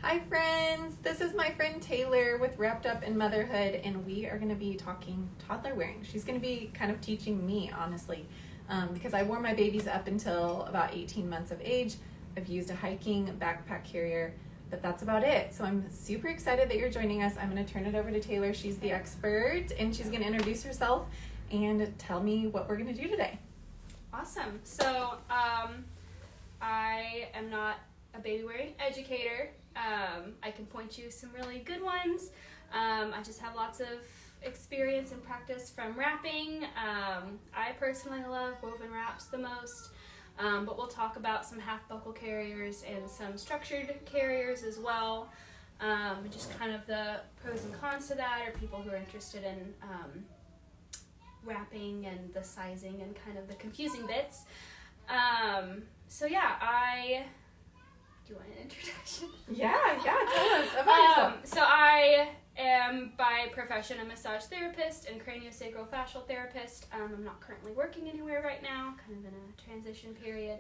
Hi friends, this is my friend Taylor with Wrapped Up in Motherhood, and we are going to be talking toddler wearing. She's going to be kind of teaching me, honestly, because I wore my babies up until about 18 months of age. I've used a hiking backpack carrier, but that's about it. So I'm super excited that you're joining us. I'm going to turn it over to Taylor. She's the expert, and she's going to introduce herself and tell me what we're going to do today. Awesome. So I am not a baby wearing educator. I can point you some really good ones. I just have lots of experience and practice from wrapping. I personally love woven wraps the most, but we'll talk about some half buckle carriers and some structured carriers as well. Just kind of the pros and cons to that, or people who are interested in wrapping and the sizing and kind of the confusing bits. So yeah, do you want an introduction? Yeah, tell us about yourself. So I am by profession a massage therapist and craniosacrofacial therapist. I'm not currently working anywhere right now, kind of in a transition period.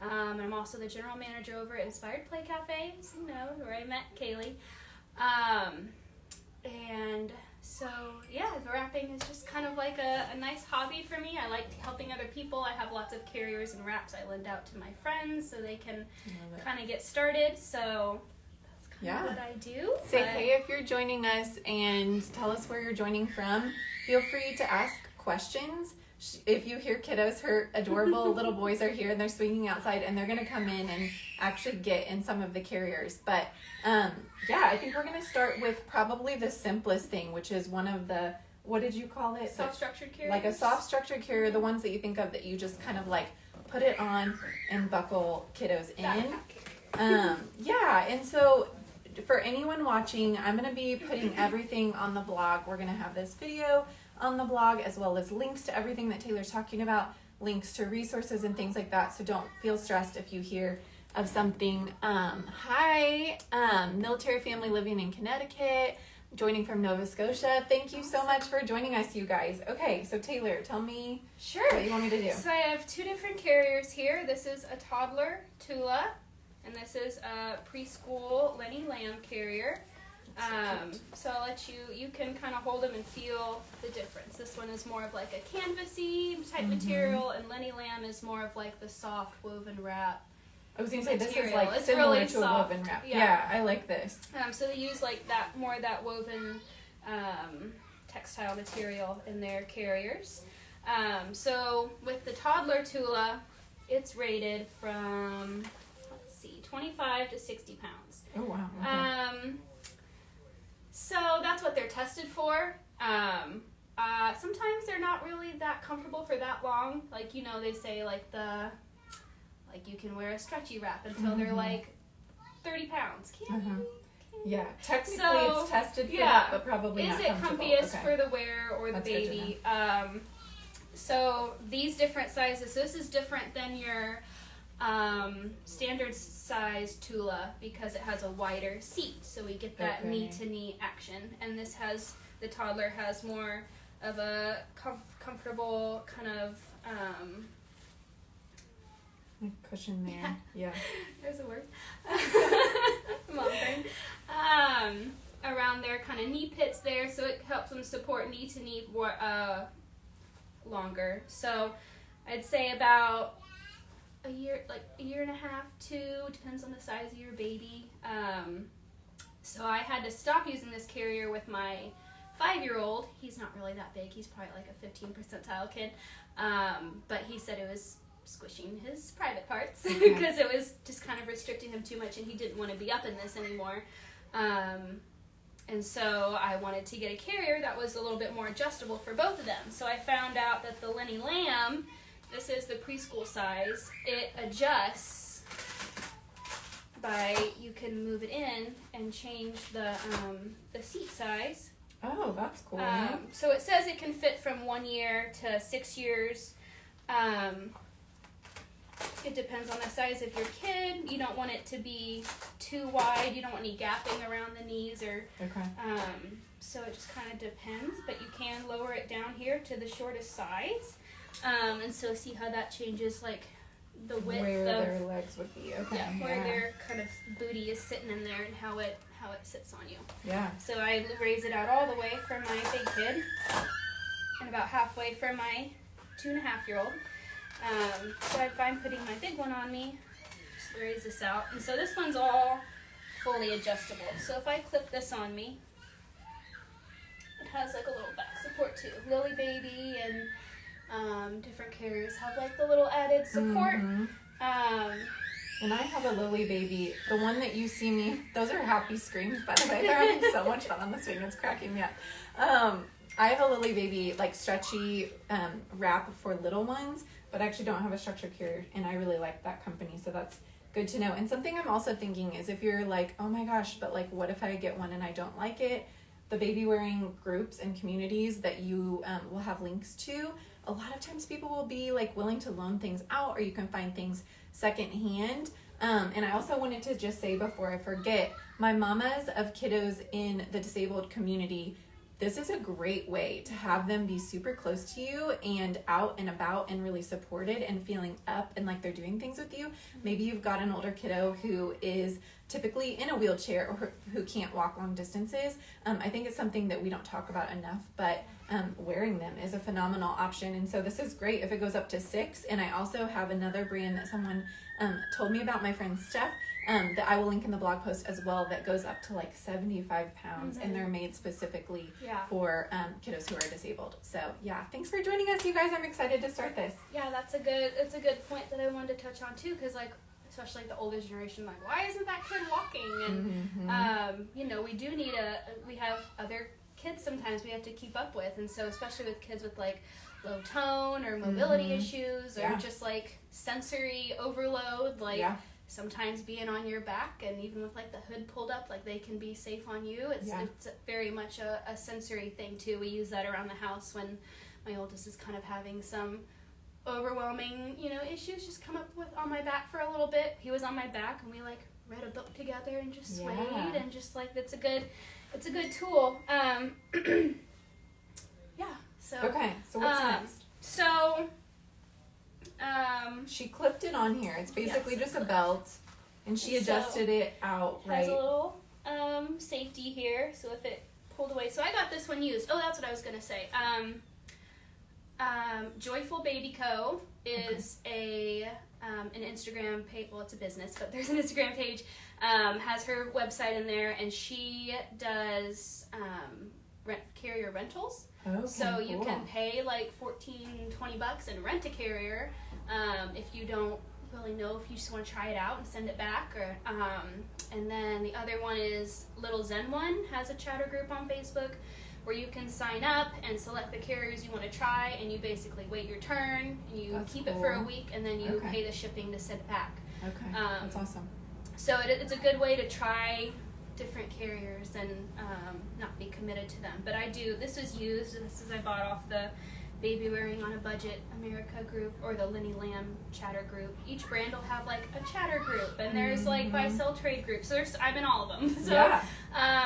And I'm also the general manager over at Inspired Play Cafe, as you know, where I met Kaylee. And so, yeah, wrapping is just kind of like a nice hobby for me. I like helping other people. I have lots of carriers and wraps I lend out to my friends so they can kind of get started. So that's kind of what I do. Say hey if you're joining us and tell us where you're joining from. Feel free to ask questions. If you hear kiddos, her adorable little boys are here and they're swinging outside, and they're going to come in and actually get in some of the carriers. But yeah, I think we're going to start with probably the simplest thing, which is one of the, what did you call it? Soft structured carriers. Like a soft structured carrier, the ones that you think of that you just kind of like put it on and buckle kiddos in. Yeah, and so for anyone watching, I'm going to be putting everything on the blog. We're going to have this video on the blog, as well as links to everything that Taylor's talking about, links to resources and things like that. So don't feel stressed if you hear of something. Hi, military family living in Connecticut, joining from Nova Scotia. Thank you so much for joining us, you guys. Okay, so Taylor, tell me what you want me to do. So I have two different carriers here. This is a toddler Tula, and this is a preschool Lenny Lamb carrier. So I'll let you can kind of hold them and feel the difference. This one is more of like a canvasy type material, and Lenny Lamb is more of like the soft woven wrap. I was going to say, this is like it's similar really to soft. a woven wrap. Yeah. Yeah, I like this. So they use like that, more of that woven textile material in their carriers. So with the toddler Tula, it's rated from, 25 to 60 pounds. Oh, wow. Okay. So that's what they're tested for. Sometimes they're not really that comfortable for that long. Like, they say like you can wear a stretchy wrap until they're like 30 pounds. Yeah, technically it's tested for that, but probably not comfortable. Is it comfiest for the wearer or the baby? So these different sizes, so this is different than your standard size Tula because it has a wider seat, so we get that knee-to-knee action. And the toddler has more of a comfortable kind of cushion there. Yeah. There's a word. Mom brain. Around their kind of knee pits there, so it helps them support knee-to-knee longer. So I'd say about a year and a half, 2, depends on the size of your baby. So I had to stop using this carrier with my 5-year-old. He's not really that big. He's probably like a 15 percentile kid. But he said it was squishing his private parts because it was just kind of restricting him too much, and he didn't want to be up in this anymore. And so I wanted to get a carrier that was a little bit more adjustable for both of them. So I found out that the Lenny Lamb, this is the preschool size, it adjusts you can move it in and change the seat size. Oh, that's cool. So it says it can fit from 1 year to 6 years. It depends on the size of your kid. You don't want it to be too wide. You don't want any gapping around the knees or. So it just kind of depends, but you can lower it down here to the shortest size. And so see how that changes like the width where of their legs would be. Okay. yeah, where their kind of booty is sitting in there and how it sits on you. Yeah. So I raise it out all the way for my big kid and about halfway for my 2.5-year-old. So I find putting my big one on me, just raise this out. And so this one's all fully adjustable. So if I clip this on me, it has like a little back support too. Lily Baby and different carriers have like the little added support. And I have a Lily Baby. The one that you see me, those are happy screams, by the way. They're having so much fun on the swing. It's cracking me up. I have a Lily Baby, like stretchy wrap for little ones, but I actually don't have a structure carrier, and I really like that company, so that's good to know. And something I'm also thinking is if you're like, oh my gosh, but like what if I get one and I don't like it? The baby wearing groups and communities that you will have links to, a lot of times people will be like willing to loan things out, or you can find things secondhand. And I also wanted to just say before I forget, my mamas of kiddos in the disabled community, this is a great way to have them be super close to you and out and about and really supported and feeling up and like they're doing things with you. Maybe you've got an older kiddo who is typically in a wheelchair or who can't walk long distances. I think it's something that we don't talk about enough, but wearing them is a phenomenal option. And so this is great if it goes up to 6. And I also have another brand that someone told me about, my friend Steph, that I will link in the blog post as well, that goes up to like 75 pounds, and they're made specifically for kiddos who are disabled. So yeah, thanks for joining us, you guys. I'm excited to start this. Yeah, it's a good point that I wanted to touch on too, because like especially like the older generation, like why isn't that kid walking? And you know, we do need we have other kids sometimes we have to keep up with, and so especially with kids with like low tone or mobility issues or just like sensory overload, like sometimes being on your back and even with like the hood pulled up, like they can be safe on you. It's very much a sensory thing too. We use that around the house when my oldest is kind of having some overwhelming, you know, issues. Just come up with on my back for a little bit. He was on my back and we like read a book together and just swayed and just like it's a good tool. So what's next? So she clipped it on here. It's basically just a belt, and she adjusted it out, right? Has a little safety here, so if it pulled away. So I got this one used. Oh, that's what I was gonna say. Joyful Baby Co. is an Instagram page. Well, it's a business, but there's an Instagram page. Has her website in there, and she does carrier rentals. Okay, so you can pay like $14-20 and rent a carrier if you don't really know if you just want to try it out and send it back. Or and then the other one is Little Zen One, has a chatter group on Facebook where you can sign up and select the carriers you want to try, and you basically wait your turn and you keep it for a week, and then you pay the shipping to send it back. Okay, that's awesome. So it's a good way to try different carriers and not be committed to them. But this was used, this is I bought off the Baby Wearing on a Budget America group or the Lenny Lamb chatter group. Each brand will have like a chatter group, and there's like buy sell trade groups. So I'm in all of them. So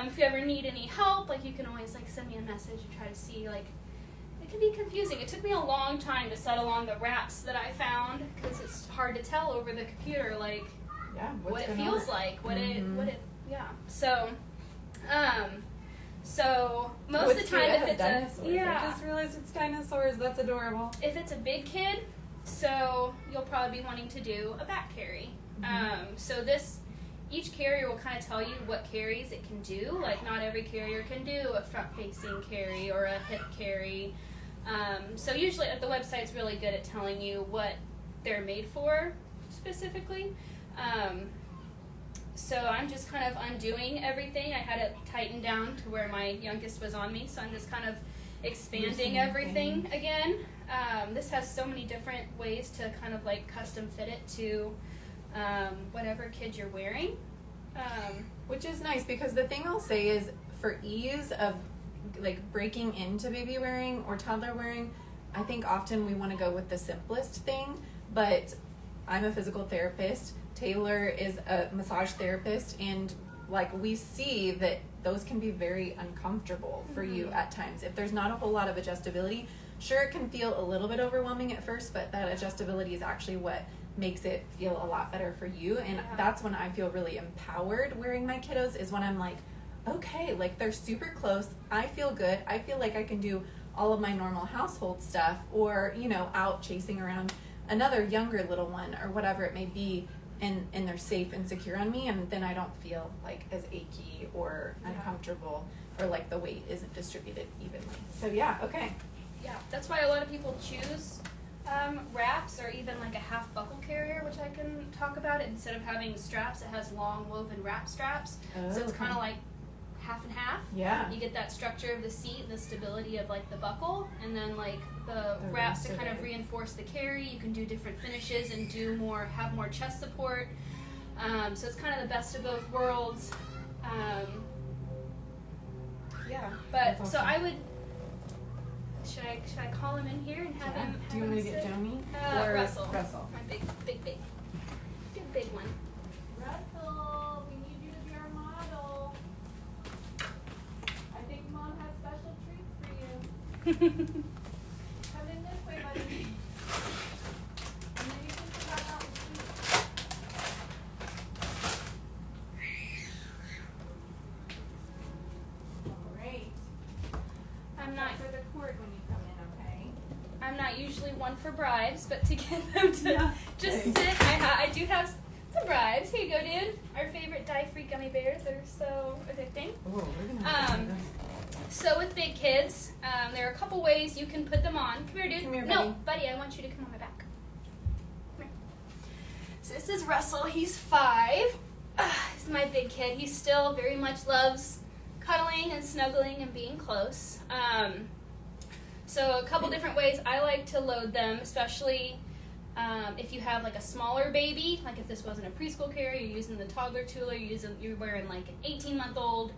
if you ever need any help, like you can always like send me a message and try to see, like it can be confusing. It took me a long time to settle on the wraps that I found, because it's hard to tell over the computer like what it feels like, what it so most of the time if it's I just realized it's dinosaurs. That's adorable. If it's a big kid, so you'll probably be wanting to do a back carry. So each carrier will kind of tell you what carries it can do. Like not every carrier can do a front facing carry or a hip carry. So usually the website's really good at telling you what they're made for specifically. So I'm just kind of undoing everything. I had it tightened down to where my youngest was on me, so I'm just kind of expanding everything again. This has so many different ways to kind of like custom fit it to whatever kid you're wearing. Which is nice, because the thing I'll say is for ease of like breaking into baby wearing or toddler wearing, I think often we want to go with the simplest thing, but I'm a physical therapist. Taylor is a massage therapist, and like we see that those can be very uncomfortable for you at times. If there's not a whole lot of adjustability, sure, it can feel a little bit overwhelming at first, but that adjustability is actually what makes it feel a lot better for you. And that's when I feel really empowered wearing my kiddos, is when I'm like, okay, like they're super close. I feel good. I feel like I can do all of my normal household stuff, or, you know, out chasing around another younger little one or whatever it may be, and they're safe and secure on me, and then I don't feel like as achy or uncomfortable, or like the weight isn't distributed evenly. So yeah, okay. Yeah, that's why a lot of people choose wraps, or even like a half buckle carrier, which I can talk about. Instead of having straps, it has long woven wrap straps. So it's kind of like half and half. Yeah. You get that structure of the seat and the stability of like the buckle, and then like the wraps to kind of reinforce the carry. You can do different finishes and have more chest support. So it's kind of the best of both worlds. Yeah, but so I would. Should I call him in here and have him? Do you want me to get Joni? Or Russell. Russell. My big one. Russell, we need you to be our model. I think Mom has special treats for you. Come in this way, buddy. And then you can come back out and sleep. Great. I'm not for the cord when you come in, okay? I'm not usually one for bribes, but to get them to just sit, I do have some bribes. Here you go, dude. Our favorite dye-free gummy bears that are so addicting. Oh, we're gonna So with big kids, there are a couple ways you can put them on. Come here, dude. Come here, buddy. No, buddy, I want you to come on my back. Come here. So this is Russell. He's 5. He's my big kid. He still very much loves cuddling and snuggling and being close. So a couple different ways I like to load them, especially if you have like a smaller baby, like if this wasn't a preschool carrier, you're using the toddler tool, you're wearing like an 18-month-old.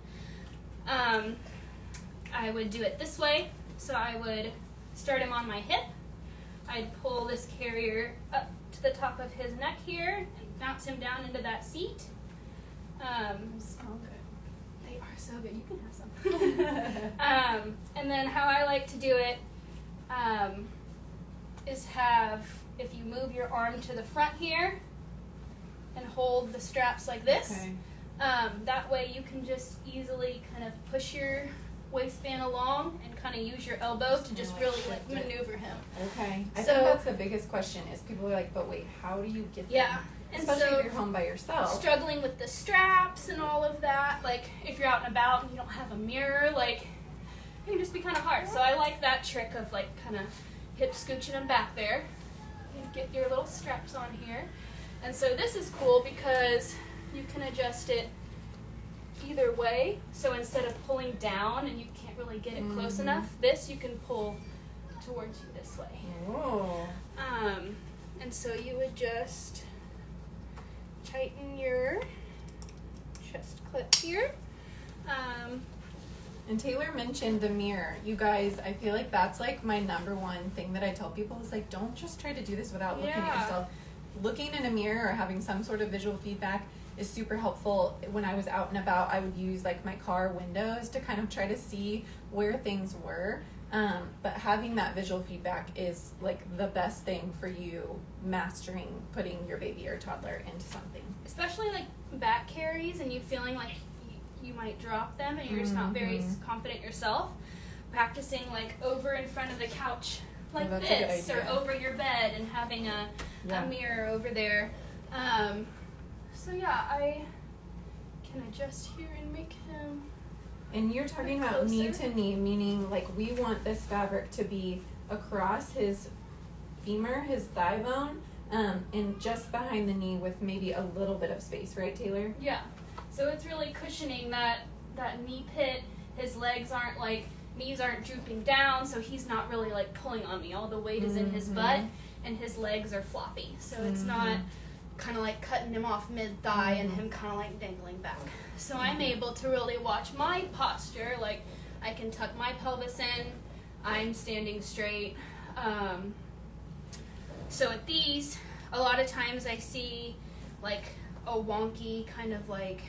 I would do it this way. So I would start him on my hip. I'd pull this carrier up to the top of his neck here and bounce him down into that seat. So good. They are so good. You can have some. And then how I like to do it is if you move your arm to the front here and hold the straps like this, that way you can just easily kind of push your waistband along and kind of use your elbow to just really like maneuver him. Okay. I think that's the biggest question, is people are like, but wait, how do you get them? And especially so if you're home by yourself. Struggling with the straps and all of that, like if you're out and about and you don't have a mirror, like it can just be kind of hard. So I like that trick of like kind of hip scooching them back there. You get your little straps on here. And so this is cool because you can adjust it either way. So instead of pulling down and you can't really get it close enough, this you can pull towards you this way. Oh. And so you would just tighten your chest clip here. And Taylor mentioned the mirror. You guys, I feel like that's like my number one thing that I tell people is like, don't just try to do this without looking at yourself. Looking in a mirror or having some sort of visual feedback is super helpful. When I was out and about, I would use like my car windows to kind of try to see where things were. But having that visual feedback is like the best thing for you mastering putting your baby or toddler into something. Especially like back carries and you feeling like you might drop them and you're just not very confident yourself. Practicing like over in front of the couch like this, or over your bed and having a mirror over there. So yeah, I can adjust here and make him. And you're talking about knee to knee, meaning like we want this fabric to be across his femur, his thigh bone, and just behind the knee with maybe a little bit of space, right, Taylor? Yeah. So it's really cushioning that knee pit. His legs knees aren't drooping down, so he's not really like pulling on me. All the weight is in his butt, and his legs are floppy. So it's not kind of like cutting him off mid-thigh and him kind of like dangling back. So I'm able to really watch my posture. Like I can tuck my pelvis in. I'm standing straight. So at these, a lot of times I see like a wonky kind of like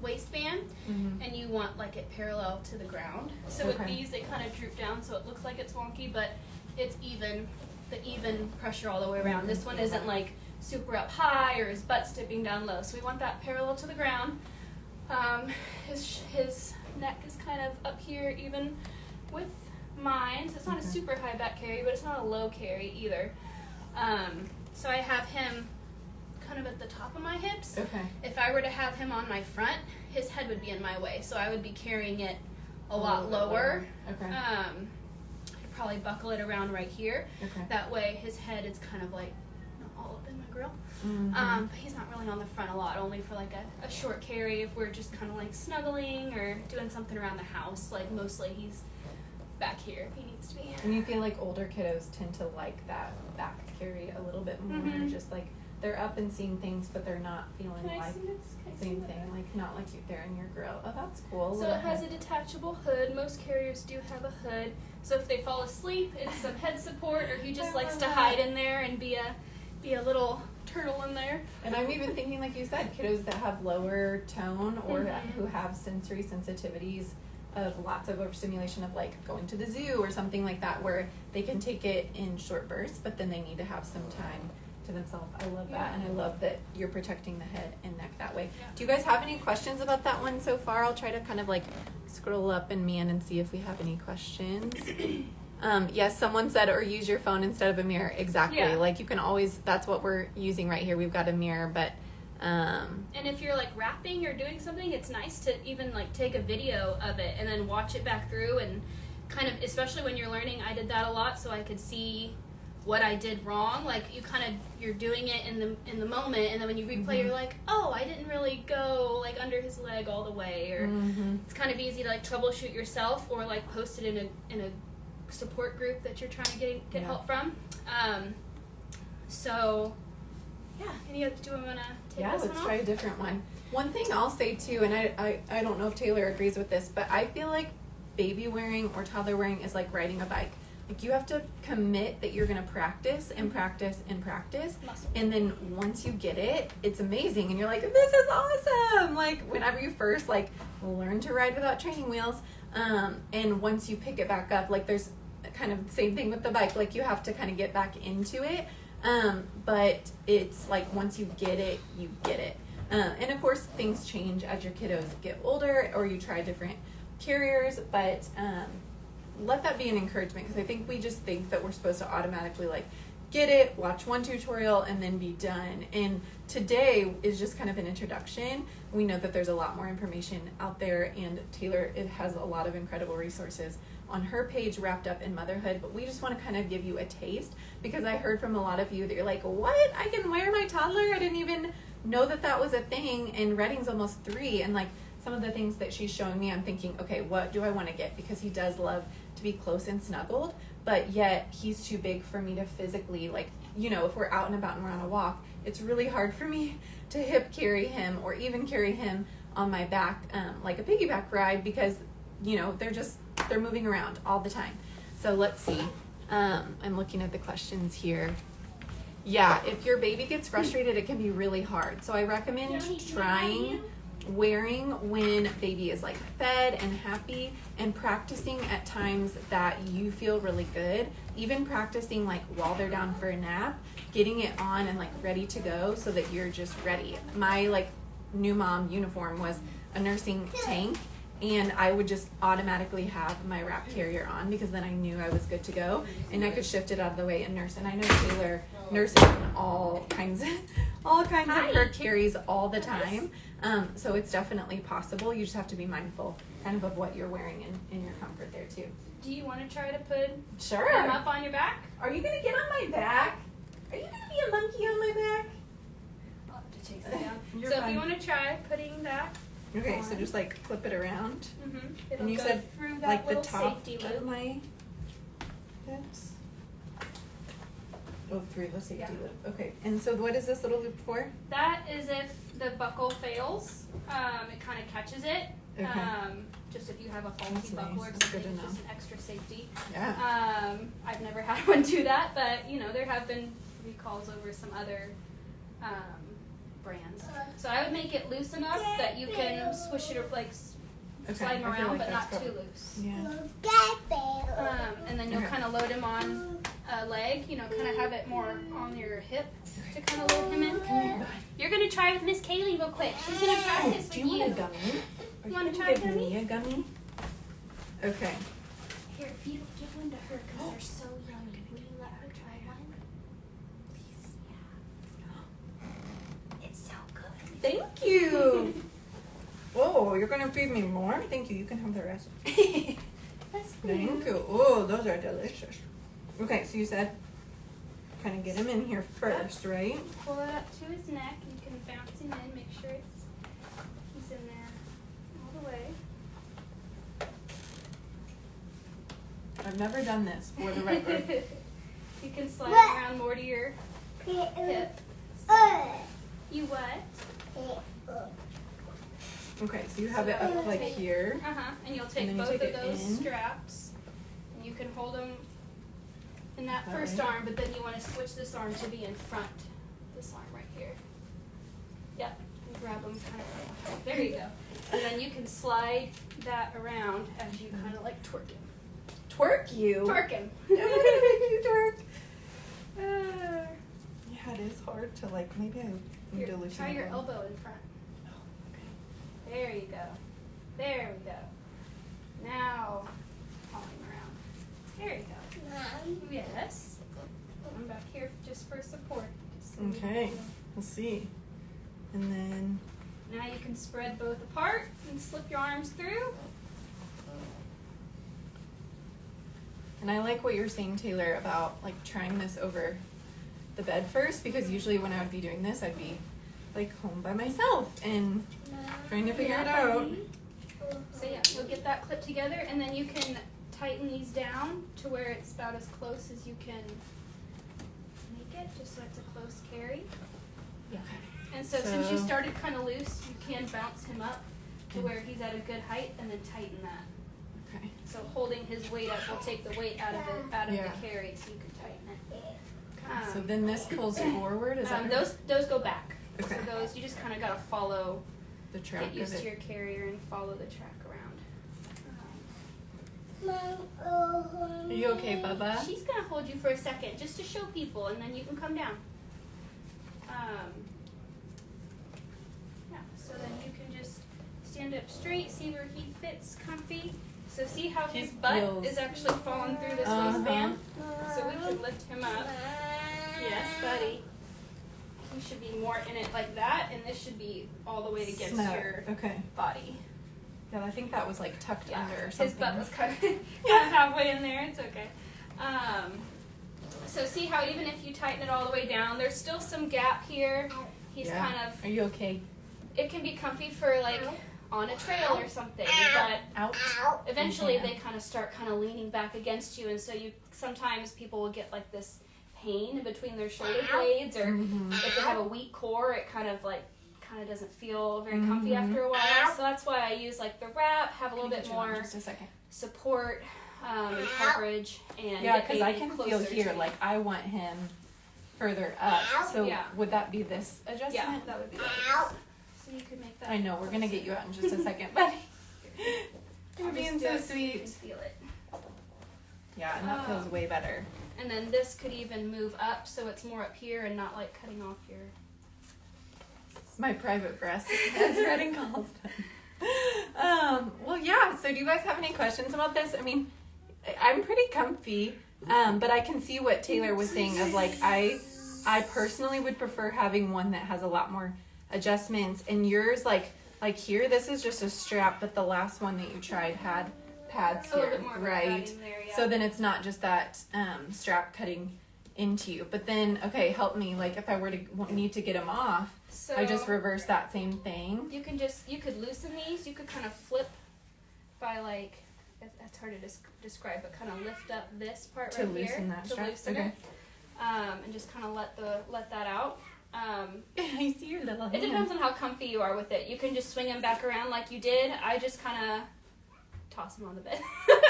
waistband, and you want like it parallel to the ground. So with these, they kind of droop down, so it looks like it's wonky, but it's even the even pressure all the way around. This one isn't like super up high or his butt's dipping down low. So we want that parallel to the ground. His neck is kind of up here even with mine. So it's not a super high back carry, but it's not a low carry either. So I have him kind of at the top of my hips. Okay. If I were to have him on my front, his head would be in my way. So I would be carrying it a lot lower. Okay. I'd probably buckle it around right here. Okay. That way his head is kind of like all up in my grill. Mm-hmm. But he's not really on the front a lot, only for like a short carry if we're just kind of like snuggling or doing something around the house. Like mostly he's back here if he needs to be. And you feel like older kiddos tend to like that back carry a little bit more, just like they're up and seeing things, but they're not feeling like same thing, like not like they're in your grill. Oh, that's cool. So it has a detachable hood. Most carriers do have a hood. So if they fall asleep, it's some head support, or he just likes to hide in there and be a little turtle in there. And I'm even thinking, like you said, kiddos that have lower tone or who have sensory sensitivities of lots of overstimulation of like going to the zoo or something like that, where they can take it in short bursts, but then they need to have some time to themselves. I love that, and I love that you're protecting the head and neck that way. Do you guys have any questions about that one so far? I'll try to kind of like scroll up and man and see if we have any questions. Yes, someone said, or use your phone instead of a mirror. Exactly. Yeah. Like you can always, that's what we're using right here. We've got a mirror, but and if you're like rapping or doing something, it's nice to even like take a video of it and then watch it back through, and kind of, especially when you're learning, I did that a lot so I could see what I did wrong. Like you're doing it in the moment, and then when you replay, you're like, oh, I didn't really go like under his leg all the way, or it's kind of easy to like troubleshoot yourself or like post it in a support group that you're trying to get help from. So yeah, do we want to take this one let's off? try a different one. One thing I'll say too, and I don't know if Taylor agrees with this, but I feel like baby wearing or toddler wearing is like riding a bike. Like you have to commit that you're going to practice and practice and practice. And then once you get it, it's amazing. And you're like, this is awesome. Like whenever you first like learn to ride without training wheels. And once you pick it back up, like there's kind of the same thing with the bike. Like you have to kind of get back into it. But it's like once you get it, you get it. And of course things change as your kiddos get older or you try different carriers, but let that be an encouragement, because I think we just think that we're supposed to automatically like get it, watch one tutorial, and then be done. And today is just kind of an introduction. We know that there's a lot more information out there, and Taylor has a lot of incredible resources on her page wrapped up in motherhood, but we just want to kind of give you a taste, because I heard from a lot of you that you're like, what? I can wear my toddler? I didn't even know that was a thing, and Redding's almost 3, and like some of the things that she's showing me, I'm thinking, okay, what do I want to get? Because he does love to be close and snuggled, but yet he's too big for me to physically, like, you know, if we're out and about and we're on a walk, it's really hard for me to hip carry him or even carry him on my back like a piggyback ride, because, you know, they're moving around all the time. So let's see. I'm looking at the questions here. Yeah, if your baby gets frustrated, it can be really hard. So I recommend trying wearing when baby is like fed and happy, and practicing at times that you feel really good, even practicing like while they're down for a nap, getting it on and like ready to go so that you're just ready. My like new mom uniform was a nursing tank, and I would just automatically have my wrap carrier on, because then I knew I was good to go and I could shift it out of the way and nurse. And I know Taylor nurses all kinds of her carries all the time. So it's definitely possible. You just have to be mindful kind of what you're wearing in your comfort there too. Do you want to try to put Sure. him up on your back? Are you going to get on my back? Are you going to be a monkey on my back? I'll have to chase it down. You're so fine. if you want to try putting that Okay, on. so just like flip it around. It'll And you go said through that like the little top safety of loop. my hips. Oh, through the safety loop. Okay, and so what is this little loop for? That is if the buckle fails, it kind of catches it. Okay. Just if you have a That's faulty buckle nice. or That's good something, to it's just know. an extra safety. Yeah. I've never had one do that, but you know, there have been recalls over some other brands. So I would make it loose enough that you can swish it or like slide him I feel around, like but that's not too probably- loose. Yeah. And then you'll Okay. kind of load him on leg, you know, kind of have it more on your hip to kind of load him in. Come here, bud. You're going to try with Miss Kaylee real quick. She's going to practice with Do you want a you. gummy? You want to Are try a give gummy? me a gummy? Okay. Here, if you don't give one to her because they're so young, can you let her try one? Please. Yeah. It's so good. Thank you. Oh, you're gonna feed me more? Thank you. You can have the rest. That's Thank you. Oh, those are delicious. Okay, so you said kind of get him in here first, right? Pull it up to his neck. You can bounce him in. Make sure he's in there all the way. I've never done this for the record. You can slide it around more to your hip. You what? Okay, so you have it up like here. And you'll take And then both you take of it those in. straps, and you can hold them in that That first way. arm, but then you want to switch this arm to be in front. This arm right here. Yep. And grab them kind of. There you go. And then you can slide that around as you kind of like twerk him. Twerk you. Twerk him. I'm gonna make you twerk. Yeah, it is hard to like. Maybe I need Here, to loosen try it your up. elbow in front. Okay. There you go. There we go. Now, palm around. There you go. Yes. I'm back here just for support. Just so you Okay. know. Let's see. And then Now you can spread both apart and slip your arms through. And I like what you're saying, Taylor, about like trying this over the bed first, because usually when I would be doing this, I'd be like home by myself and trying to figure it out. So yeah, you'll get that clip together, and then you can tighten these down to where it's about as close as you can make it, just so it's a close carry. Yeah. And so since you So- started kind of loose, you can bounce him up to where he's at a good height, and then tighten that. Okay. So holding his weight up will take the weight out of Yeah. the carry, so you can tighten it. So then this pulls forward. Is that right? Those go back. Okay. So those you just kind of gotta follow. The track Get of used to it? your carrier and follow the track around. Are you okay, Bubba? She's gonna hold you for a second just to show people, and then you can come down. Yeah. So then you can just stand up straight, see where he fits comfy. So see how his He butt feels- is actually falling through this waistband. So we can lift him up. Yes, buddy. He should be more in it like that, and this should be all the way against Snap. your Okay. body. Yeah, I think that was like tucked Yeah, under or something. his butt was kind of halfway in there. It's okay. So see how even if you tighten it all the way down, there's still some gap here. He's Yeah. kind of. Are you okay? It can be comfy for like on a trail or something, but Ouch. eventually Yeah. they kind of start kind of leaning back against you, and so you sometimes people will get like this pain in between their shoulder blades, or if they have a weak core, it kind of doesn't feel very comfy after a while. So that's why I use like the wrap, have a little bit more Just a second. support and coverage, and Yeah, get because I baby can feel closer here, to you. like I want him further up. So Yeah. would that be this adjustment? Yeah, that would be nice. So you could make that. I know, we're gonna get you out in just a second, buddy. You're I'll being just so do it so you can sweet. feel it. Yeah, and that feels way better. And then this could even move up so it's more up here and not like cutting off your. My private breast, as Redding calls them. Well, yeah. So, do you guys have any questions about this? I mean, I'm pretty comfy, but I can see what Taylor was saying. Of like, I personally would prefer having one that has a lot more adjustments. And yours, like here, this is just a strap, but the last one that you tried had pads A little here, bit more of a right? padding there, yeah. So then it's not just that strap cutting into you. But then, okay, help me. Like, if I were to need to get them off. So I just reverse that same thing. you could loosen these. You could kind of flip by like, it's hard to describe, but kind of lift up this part To right here loosen that to strap? loosen Okay. it, and just kind of let that out. I see your little It hand. depends on how comfy you are with it. You can just swing them back around like you did. I just kind of toss them on the bed.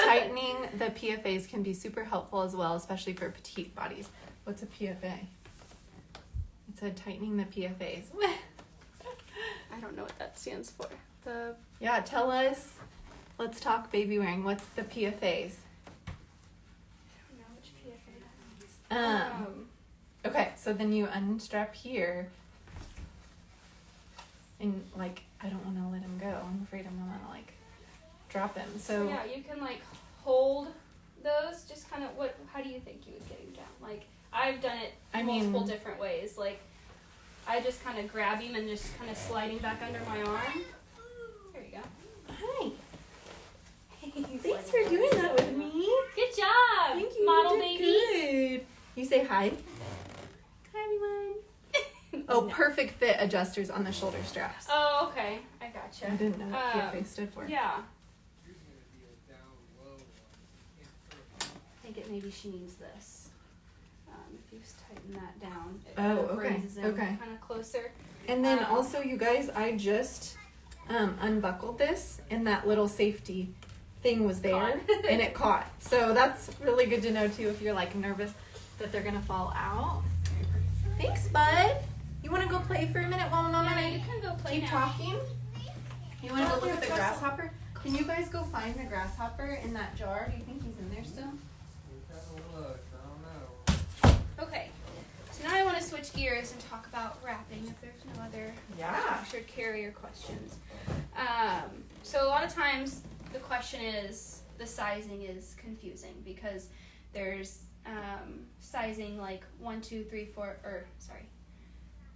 Tightening the PFAs can be super helpful as well, especially for petite bodies. What's a PFA? It said tightening the PFAs. I don't know what that stands for. The Yeah, tell us. Let's talk baby wearing. What's the PFAs? I don't know which PFA that means. Okay, so then you unstrap here. And, like, I don't want to let him go. I'm afraid I'm going to, like, drop him. So yeah, you can, like, hold those. Just kind of, how do you think you would get him down? Like, I've done it multiple different ways. Like, I just kind of grab him and just kind of slide him back under my arm. There you go. Hi. Thanks for doing that with me. Good job. Thank you. Model you did baby. Good. You say hi. Hi, everyone. Oh, perfect fit adjusters on the shoulder straps. Oh, okay. I gotcha. I didn't know what PFA stood for. Yeah. I think maybe she needs this. If you just tighten that down, it raises him kind of closer. And then also, you guys, I just unbuckled this, and that little safety thing was there, and it caught. So that's really good to know too if you're like nervous that they're gonna fall out. Thanks, bud. You want to go play for a minute while Mama and I you can go play keep now. talking? You want to go look at the grasshopper? Can you guys go find the grasshopper in that jar? Do you think he's in there still? Okay, so now I want to switch gears and talk about wrapping if there's no other structured carrier questions. So a lot of times the question is, the sizing is confusing because there's sizing like 1, 2, 3, 4,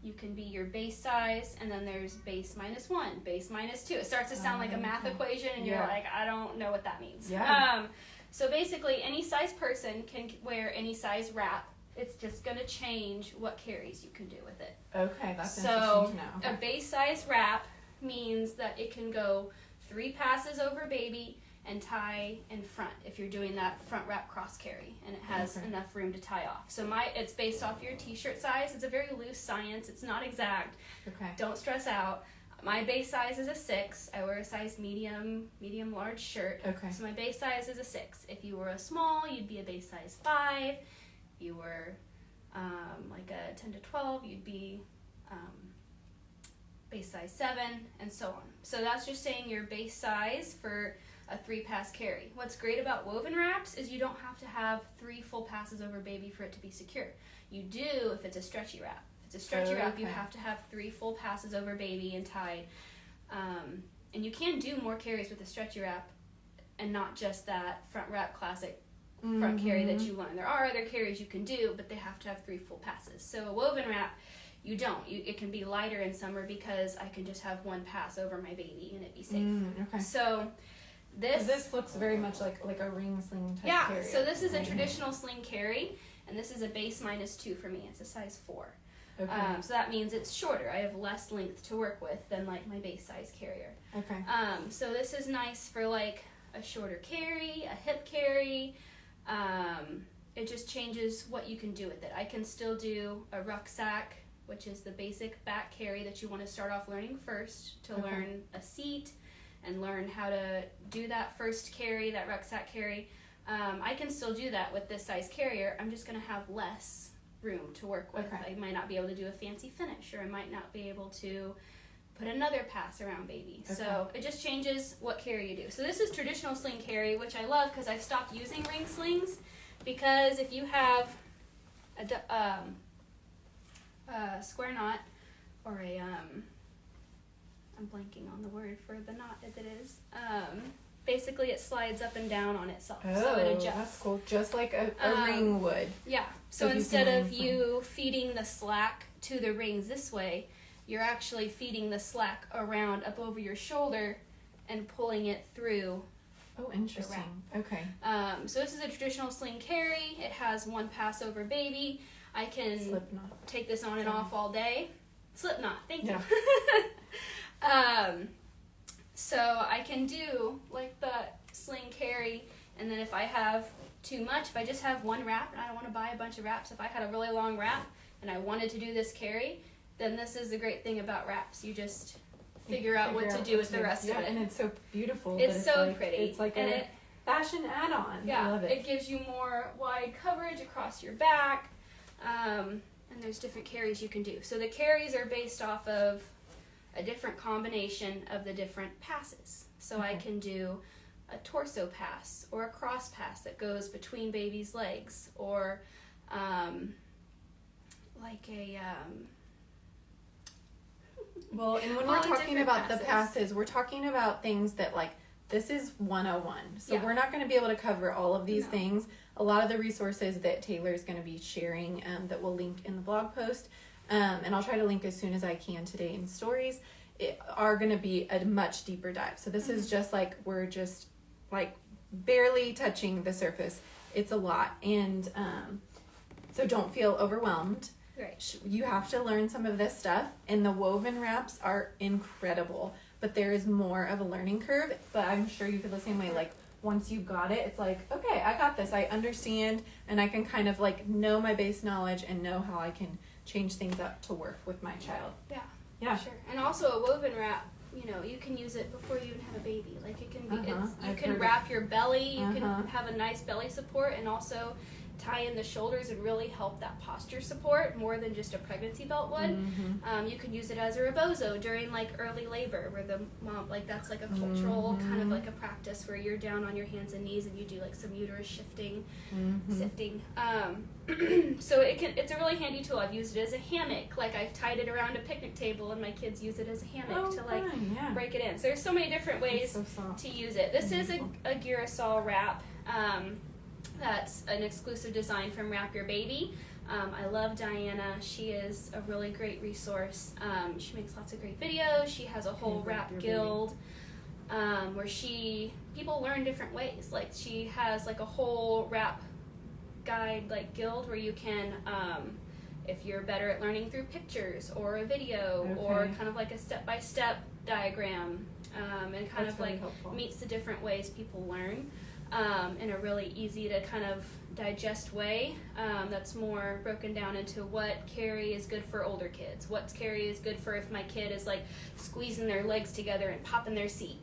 you can be your base size, and then there's base -1, base -2. It starts to sound like a math equation, and you're like, I don't know what that means. Yeah. So basically, any size person can wear any size wrap. It's just going to change what carries you can do with it. Okay, that's interesting to know. Okay. A base size wrap means that it can go 3 passes over baby and tie in front if you're doing that front wrap cross carry, and it has enough room to tie off. So it's based off your t-shirt size. It's a very loose science. It's not exact. Okay. Don't stress out. My base size is a 6. I wear a size medium large shirt. Okay. So my base size is a 6. If you were a small, you'd be a base size 5. If you were like a 10 to 12, you'd be base size 7, and so on. So that's just saying your base size for a 3-pass carry. What's great about woven wraps is you don't have to have 3 full passes over baby for it to be secure. You do if it's a stretchy wrap. If it's a stretchy wrap, you have to have 3 full passes over baby and tied. And you can do more carries with a stretchy wrap and not just that front wrap classic front carry that you learn. There are other carries you can do, but they have to have 3 full passes. So a woven wrap, you don't. It can be lighter in summer because I can just have 1 pass over my baby and it be safe. Okay. So this looks very much like a ring sling type carry. So this is a traditional sling carry, and this is a base -2 for me. It's a size 4. Okay. So that means it's shorter. I have less length to work with than like my base size carrier. Okay. So this is nice for like a shorter carry, a hip carry. It just changes what you can do with it. I can still do a rucksack, which is the basic back carry that you want to start off learning first to learn a seat and learn how to do that first carry, that rucksack carry. I can still do that with this size carrier. I'm just going to have less room to work with. I might not be able to do a fancy finish, or I might not be able to put another pass around baby. So it just changes what carry you do. So this is traditional sling carry, which I love because I've stopped using ring slings, because if you have a square knot or a I'm blanking on the word for the knot as it is. Basically it slides up and down on itself. So it adjusts. That's cool. Just like a ring would. Yeah. So instead of you feeding the slack to the rings this way, you're actually feeding the slack around up over your shoulder and pulling it through. Oh, interesting. Okay. So this is a traditional sling carry. It has 1 pass over baby. I can take this on and off all day. Slipknot, thank you. So I can do like the sling carry, and then if I have too much, if I just have 1 wrap and I don't want to buy a bunch of wraps, if I had a really long wrap and I wanted to do this carry, then this is the great thing about wraps. You just figure out what to do with the rest of it. And it's so beautiful. It's so pretty. It's like a fashion add-on. Yeah, I love it. It gives you more wide coverage across your back, and there's different carries you can do. So the carries are based off of a different combination of the different passes. So I can do a torso pass or a cross pass that goes between baby's legs, or like a well, and when we're talking about the passes, we're talking about things that like this is 101. So we're not going to be able to cover all of these things. A lot of the resources that Taylor is going to be sharing that we'll link in the blog post, and I'll try to link as soon as I can today in stories, are going to be a much deeper dive. So this is just like, we're just like barely touching the surface. It's a lot. And so don't feel overwhelmed. Right. You have to learn some of this stuff, and the woven wraps are incredible, but there is more of a learning curve. But I'm sure you feel the same way. Like once you got it, it's like, okay, I got this. I understand, and I can kind of like know my base knowledge and know how I can change things up to work with my child. Yeah, sure. And also a woven wrap, you know, you can use it before you even have a baby. Like it can be, you can wrap your belly, you can have a nice belly support, and also tie in the shoulders and really help that posture support more than just a pregnancy belt would. You can use it as a rebozo during like early labor, where the mom, like that's like a cultural kind of like a practice where you're down on your hands and knees and you do like some uterus shifting, sifting. So it's a really handy tool. I've used it as a hammock. Like I've tied it around a picnic table and my kids use it as a hammock to like break it in. So there's so many different ways to use it. This is a Girasol wrap. That's an exclusive design from Wrap Your Baby. I love Diana. She is a really great resource. She makes lots of great videos. She has a whole wrap guild where people learn different ways. Like she has like a whole wrap guide like guild where you can, if you're better at learning through pictures or a video or kind of like a step-by-step diagram, and kind of like meets the different ways people learn. In a really easy to kind of digest way, that's more broken down into what carry is good for older kids, what carry is good for if my kid is like squeezing their legs together and popping their seat.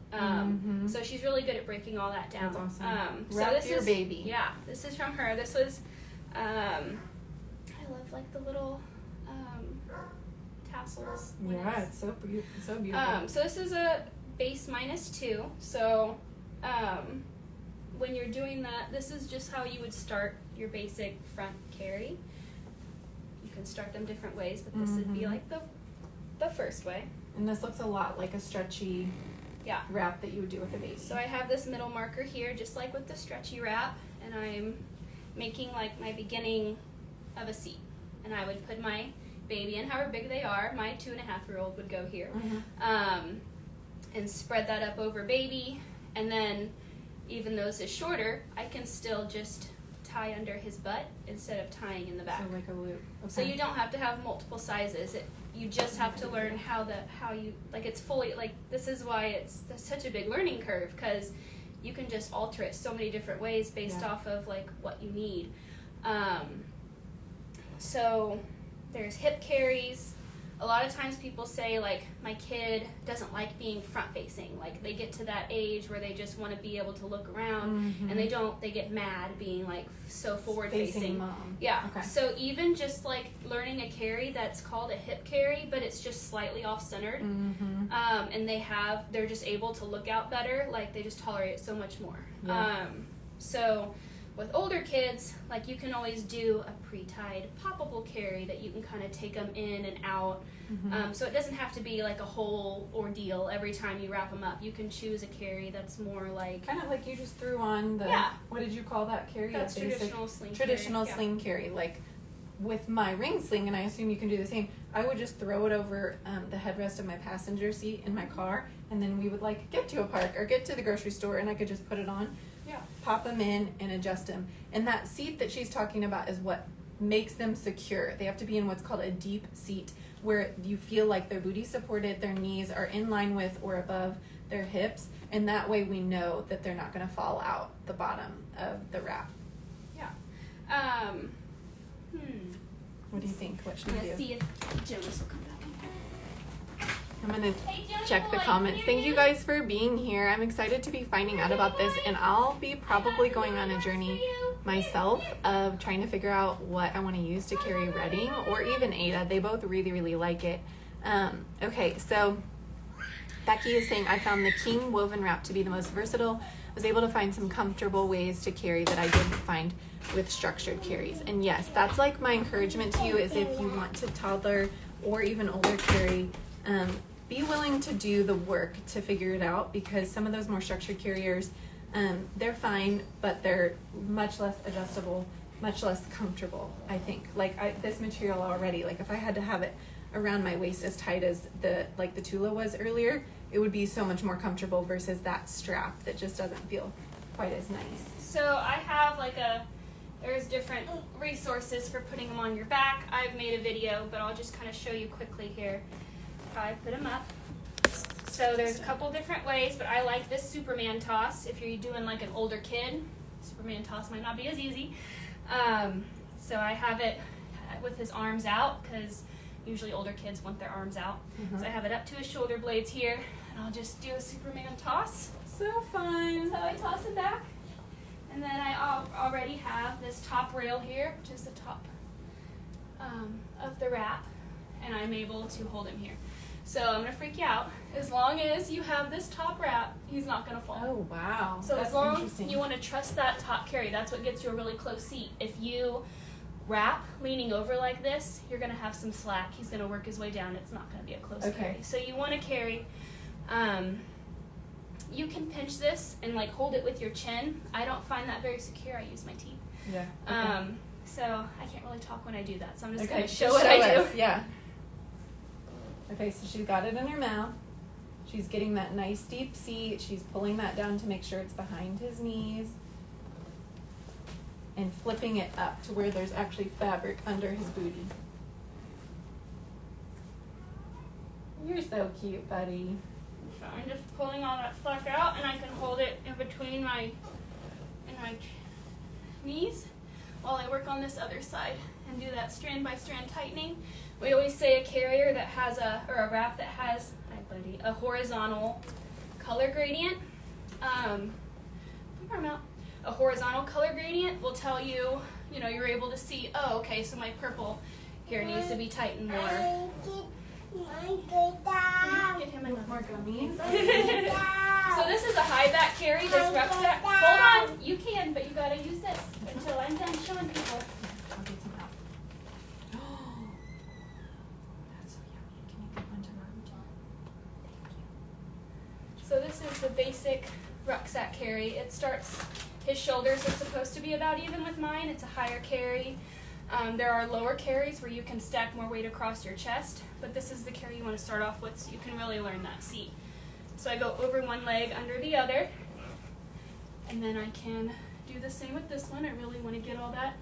So she's really good at breaking all that down. That's awesome. So Wrap this Your is, Baby. Yeah, this is from her. This was, I love like the little tassels. Yeah, it's so beautiful. So this is a base -2. So, when you're doing that, this is just how you would start your basic front carry. You can start them different ways, but this would be like the first way. And this looks a lot like a stretchy wrap that you would do with a baby. So I have this middle marker here, just like with the stretchy wrap, and I'm making like my beginning of a seat. And I would put my baby in, however big they are. My 2.5-year-old would go here. And spread that up over baby, and then even though this is shorter, I can still just tie under his butt instead of tying in the back. So like a loop. Okay. So you don't have to have multiple sizes. You just have to learn how you, like it's fully, like this is why it's such a big learning curve, because you can just alter it so many different ways based off of like what you need. So there's hip carries. A lot of times people say like my kid doesn't like being front facing, like they get to that age where they just want to be able to look around and they get mad being like so forward facing. Mom. Yeah. Okay. So even just like learning a carry that's called a hip carry, but it's just slightly off centered, and they're just able to look out better, like they just tolerate it so much more. So with older kids, like you can always do a pre-tied poppable carry that you can kind of take them in and out. So it doesn't have to be like a whole ordeal every time you wrap them up. You can choose a carry that's more like... Kind of like you just threw on the... What did you call that carry? That's traditional sling carry. Traditional sling carry. Like with my ring sling, and I assume you can do the same, I would just throw it over the headrest of my passenger seat in my car, and then we would like get to a park or get to the grocery store, and I could just put it on. Pop them in and adjust them. And that seat that she's talking about is what makes them secure. They have to be in what's called a deep seat, where you feel like their booty supported, their knees are in line with or above their hips, and that way we know that they're not going to fall out the bottom of the wrap. What do you think? What should we do? Let's see if Jonas will come back in here. I'm going to check the comments. Thank you guys for being here. I'm excited to be finding out about this, and I'll be probably going on a journey myself of trying to figure out what I want to use to carry Redding or even Ada. They both really, really like it. Okay, so Becky is saying, I found the King woven wrap to be the most versatile. I was able to find some comfortable ways to carry that I didn't find with structured carries. And yes, that's like my encouragement to you is if you want to toddler or even older carry, be willing to do the work to figure it out, because some of those more structured carriers, they're fine, but they're much less adjustable, much less comfortable, I think. Like this material already, like if I had to have it around my waist as tight as the Tula was earlier, it would be so much more comfortable versus that strap that just doesn't feel quite as nice. So I have there's different resources for putting them on your back. I've made a video, but I'll just kind of show you quickly here how I put them up. So there's a couple different ways, but I like this Superman toss. If you're doing like an older kid, Superman toss might not be as easy. So I have it with his arms out, because usually older kids want their arms out. So I have it up to his shoulder blades here, and I'll just do a Superman toss. So fun. So I toss it back. And then I already have this top rail here, which is the top of the wrap, and I'm able to hold him here. So I'm going to freak you out. As long as you have this top wrap, he's not going to fall. Oh, wow. So that's as long interesting. as you want to trust that top carry, that's what gets you a really close seat. If you wrap leaning over like this, you're going to have some slack. He's going to work his way down. It's not going to be a close carry. So you want to carry. You can pinch this and like hold it with your chin. I don't find that very secure. I use my teeth. Yeah. Okay. So I can't really talk when I do that. So I'm just Okay, going to show what I do. Yeah. Okay, so she's got it in her mouth. She's getting that nice deep seat. She's pulling that down to make sure it's behind his knees. And flipping it up to where there's actually fabric under his booty. You're so cute, buddy. So I'm just pulling all that slack out, and I can hold it in between my knees while I work on this other side and do that strand by strand tightening. We always say a carrier that has a wrap that has a horizontal color gradient. A horizontal color gradient will tell you, you're able to see, oh, okay, so my purple here needs to be tightened more. Get him More gummies. So this is a high back carry, this rucksack. Hold on, you can, but you gotta use this until I'm done showing people. I'll get some out. That's so yummy. Can you give one to Mom too? Thank you. So this is the basic rucksack carry. It starts, his shoulders are supposed to be about even with mine. It's a higher carry. There are lower carries where you can stack more weight across your chest, but this is the carry you want to start off with so you can really learn that seat. So I go over one leg, under the other, and then I can do the same with this one. I really want to get all that.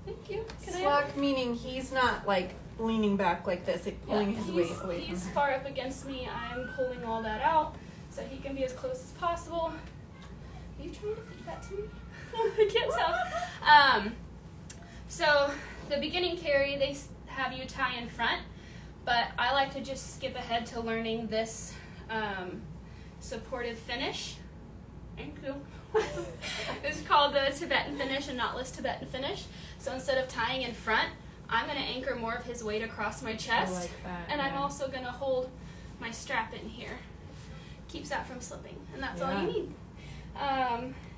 Thank you. Slack meaning he's not like leaning back like this, like pulling his weight away from He's her. far up against me. I'm pulling all that out so he can be as close as possible. Are you trying to feed that to me? I can't tell. So the beginning carry, they have you tie in front, but I like to just skip ahead to learning this supportive finish. Thank you. It's called the Tibetan finish and knotless Tibetan finish. So instead of tying in front, I'm going to anchor more of his weight across my chest. I like that, and I'm yeah. also going to hold my strap in here. Keeps that from slipping, and that's all Yeah. you need.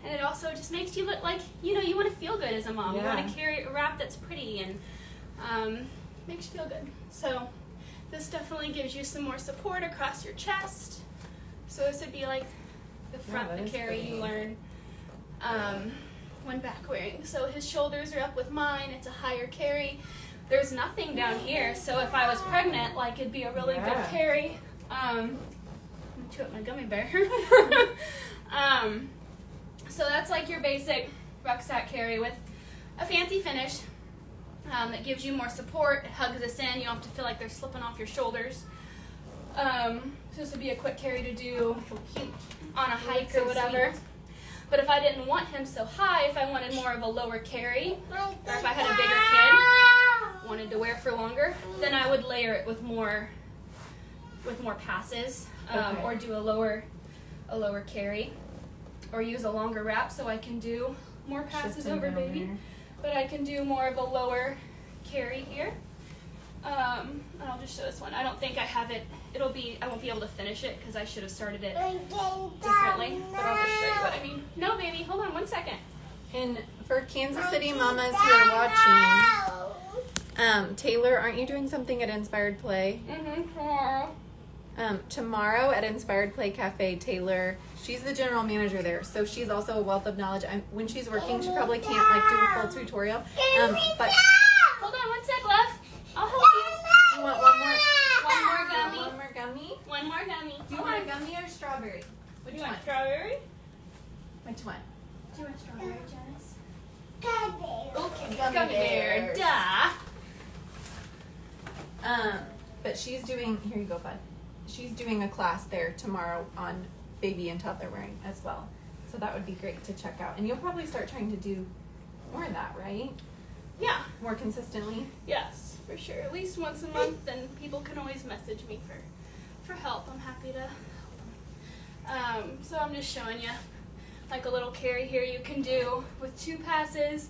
And it also just makes you look like, you want to feel good as a mom. You Yeah. want to carry a wrap that's pretty and makes you feel good. So this definitely gives you some more support across your chest. So this would be like the front that the is carry pretty. you learn when back wearing. So his shoulders are up with mine. It's a higher carry. There's nothing down here. So if I was pregnant, like it'd be a really Yeah. good carry. I'm gonna chew up my gummy bear. So that's like your basic rucksack carry with a fancy finish that gives you more support. It hugs us in. You don't have to feel like they're slipping off your shoulders. So this would be a quick carry to do on a hike or whatever. But if I didn't want him so high, if I wanted more of a lower carry, or if I had a bigger kid, wanted to wear for longer, then I would layer it with more passes, Okay. or do a lower carry, or use a longer wrap so I can do more passes Shift him over down baby. there. But I can do more of a lower carry here. And I'll just show this one. I don't think I have it. I won't be able to finish it because I should have started it differently. But I'll just show you what I mean. No, baby, hold on 1 second. And for Kansas City mamas who are watching, Taylor, aren't you doing something at Inspired Play? Tomorrow. Tomorrow at Inspired Play Cafe, Taylor, she's the general manager there, so she's also a wealth of knowledge. When she's working, she probably can't like do a full tutorial. But hold on 1 sec, love. I'll help you. you want one more? One more gummy. One more gummy? One more gummy. Do you want a gummy or strawberry? Which You one? want strawberry? Which one? Do you want strawberry, Janice? Okay, Gummy bear. Duh. But she's doing, here you go, bud. She's doing a class there tomorrow on baby and toddler wearing as well. So that would be great to check out. And you'll probably start trying to do more of that, right? Yeah. More consistently? Yes, for sure. At least once a month, and people can always message me for help. I'm happy to help them. So I'm just showing you like a little carry here you can do with 2 passes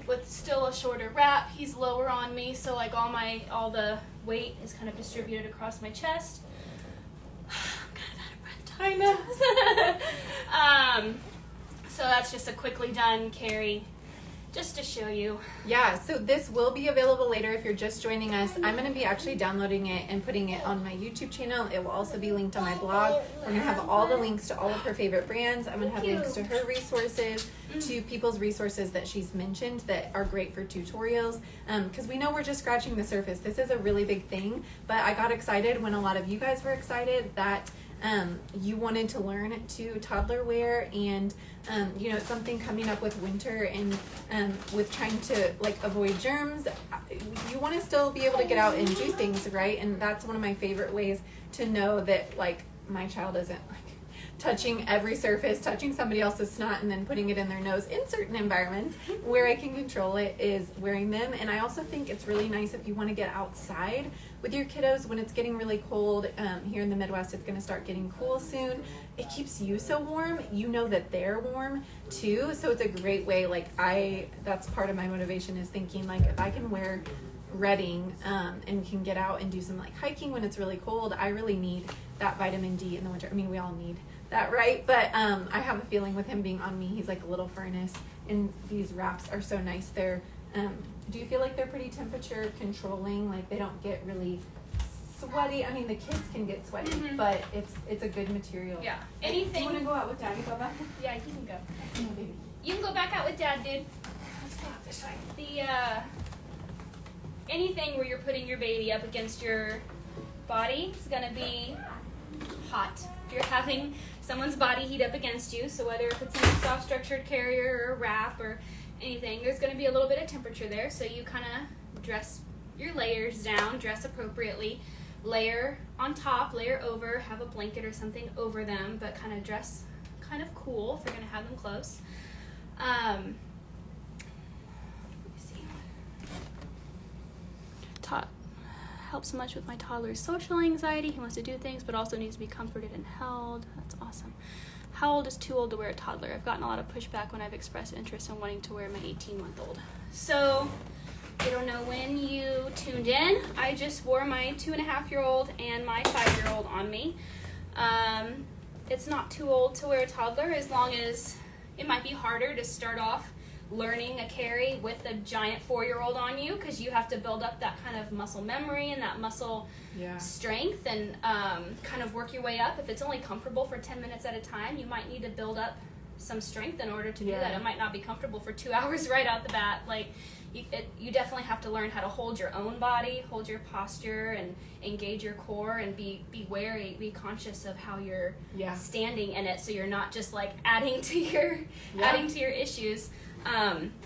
with still a shorter wrap. He's lower on me, so like all the weight is kind of distributed across my chest. I'm kind of out of breath. I know. So that's just a quickly done carry, just to show you. Yeah, so this will be available later if you're just joining us. I'm going to be actually downloading it and putting it on my YouTube channel. It will also be linked on my blog. We're going to have all the links to all of her favorite brands. I'm going to have links to her resources, to people's resources that she's mentioned that are great for tutorials, because we know we're just scratching the surface. This is a really big thing, but I got excited when a lot of you guys were excited that you wanted to learn to toddler wear, and you know, something coming up with winter and with trying to like avoid germs. You want to still be able to get out and do things, right? And that's one of my favorite ways to know that like my child isn't like touching every surface, touching somebody else's snot and then putting it in their nose in certain environments. Where I can control it is wearing them. And I also think it's really nice if you want to get outside with your kiddos when it's getting really cold. Here in the Midwest, it's going to start getting cool soon. It keeps you so warm. You know that they're warm too. So it's a great way. Like that's part of my motivation is thinking like if I can wear Reading and can get out and do some like hiking when it's really cold, I really need that vitamin D in the winter. I mean, we all need that, right? But I have a feeling with him being on me, he's like a little furnace, and these wraps are so nice. They're do you feel like they're pretty temperature controlling? Like they don't get really sweaty? I mean, the kids can get sweaty, but it's a good material. Yeah. Anything. Do you want to go out with Daddy, Bubba? Yeah, you can go. No, baby. You can go back out with Dad, dude. Let's go out this way. Anything where you're putting your baby up against your body is gonna be hot. If you're having someone's body heat up against you, so whether if it's in a soft structured carrier or a wrap or anything, there's gonna be a little bit of temperature there. So you kind of dress your layers down, dress appropriately, layer on top, layer over, have a blanket or something over them, but kind of dress kind of cool if you're gonna have them close. Helps so much with my toddler's social anxiety. He wants to do things, but also needs to be comforted and held. That's awesome. How old is too old to wear a toddler? I've gotten a lot of pushback when I've expressed interest in wanting to wear my 18-month-old. So, I don't know when you tuned in. I just wore my 2.5-year-old and my 5-year-old on me. It's not too old to wear a toddler, as long as it might be harder to start off learning a carry with a giant 4-year-old on you, because you have to build up that kind of muscle memory and that muscle strength and kind of work your way up. If it's only comfortable for 10 minutes at a time, you might need to build up some strength in order to do that. It might not be comfortable for 2 hours right out the bat. Like you definitely have to learn how to hold your own body, hold your posture, and engage your core, and be wary, be conscious of how you're standing in it, so you're not just like adding to your issues.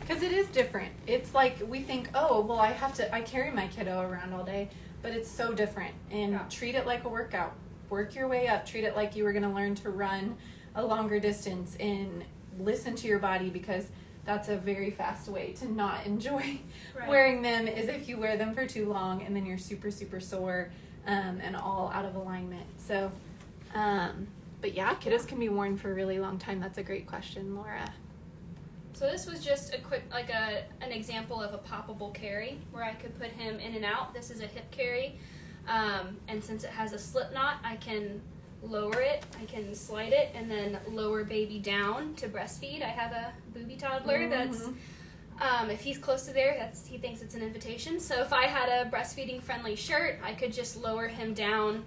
Because it is different. It's like we think, oh, well, I carry my kiddo around all day, but it's so different. And treat it like a workout. Work your way up. Treat it like you were going to learn to run a longer distance, and listen to your body, because that's a very fast way to not enjoy wearing them, is if you wear them for too long and then you're super, super sore and all out of alignment. So, but yeah, kiddos can be worn for a really long time. That's a great question, Laura. So this was just a quick, like an example of a poppable carry where I could put him in and out. This is a hip carry, and since it has a slip knot, I can lower it, I can slide it, and then lower baby down to breastfeed. I have a booby toddler that's, if he's close to there, he thinks it's an invitation. So if I had a breastfeeding friendly shirt, I could just lower him down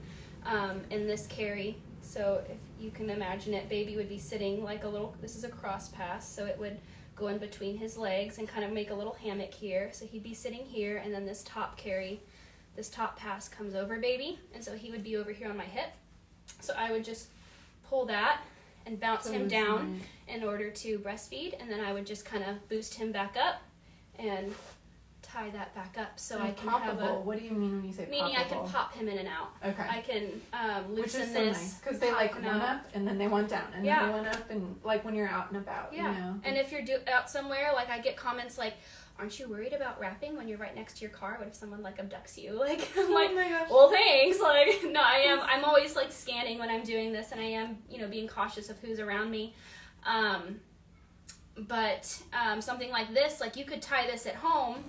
in this carry. So if you can imagine it, baby would be sitting like a little, this is a cross pass, so it would go in between his legs and kind of make a little hammock here. So he'd be sitting here, and then this top carry, this top pass comes over baby, and so he would be over here on my hip. So I would just pull that and bounce him down in order to breastfeed, and then I would just kind of boost him back up and tie that back up so I can have a... What do you mean when you say meaning poppable? I can pop him in and out. Okay. I can loosen Which is so this. nice, because they like went up and then they went down and then they went up, and like when you're out and about, you know. And if you're out somewhere, like I get comments like, aren't you worried about wrapping when you're right next to your car? What if someone like abducts you? Like, I'm like, my gosh. well, thanks. Like, no, I'm always like scanning when I'm doing this, and I am, being cautious of who's around me. But something like this, like you could tie this at home.